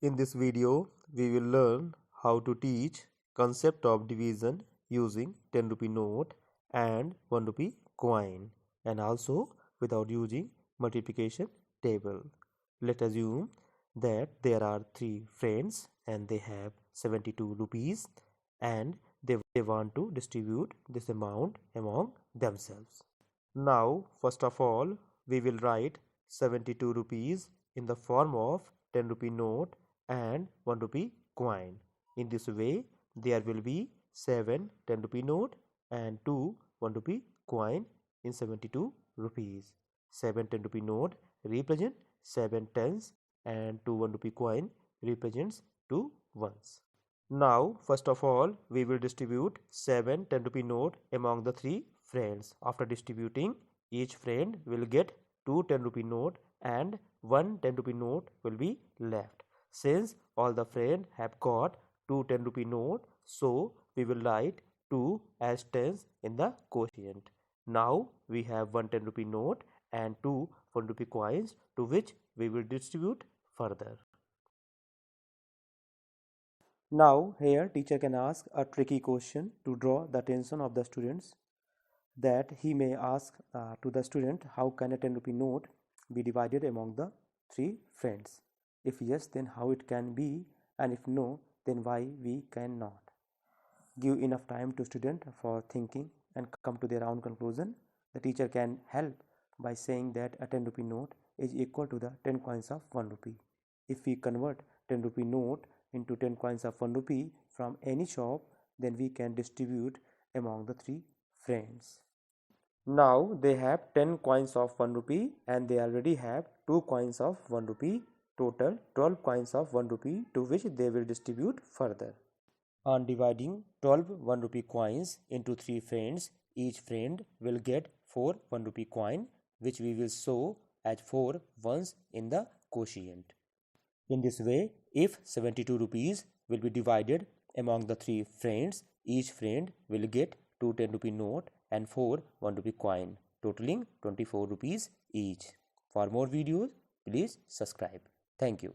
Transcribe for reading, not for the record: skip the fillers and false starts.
In this video, we will learn how to teach concept of division using 10 rupee note and 1 rupee coin, and also without using multiplication table. Let us assume that there are 3 friends and they have 72 rupees and they want to distribute this amount among themselves. Now, first of all, we will write 72 rupees in the form of 10 rupee note and 1 rupee coin. In this way, there will be 7 10 rupee note and 2 1 rupee coin in 72 rupees. 7 10 rupee note represent 7 tens and 2 1 rupee coin represents 2 ones. Now, first of all, we will distribute 7 10 rupee note among the 3 friends. After distributing, each friend will get 2 10 rupee note and 1 10 rupee note will be left. Since all the friends have got 2 10 rupee note, so we will write 2 as tens in the quotient. Now we have 1 10 rupee note and 2 1 rupee coins to which we will distribute further. Now here teacher can ask a tricky question to draw the attention of the students, that he may ask to the student, how can a 10 rupee note be divided among the 3 friends? If yes, then how it can be, and if no, then why we cannot. Give enough time to student for thinking and come to their own conclusion. The teacher can help by saying that a 10 rupee note is equal to the 10 coins of 1 rupee. If we convert 10 rupee note into 10 coins of 1 rupee from any shop, then we can distribute among the 3 friends. Now they have 10 coins of 1 rupee and they already have 2 coins of 1 rupee, total 12 coins of 1 rupee to which they will distribute further. On dividing 12 1 rupee coins into 3 friends, each friend will get 4 1 rupee coin, which we will show as 4 ones in the quotient. In this way, if 72 rupees will be divided among the 3 friends, each friend will get 2 10 rupee note and 4 1 rupee coin, totaling 24 rupees each. For more videos, please subscribe. Thank you.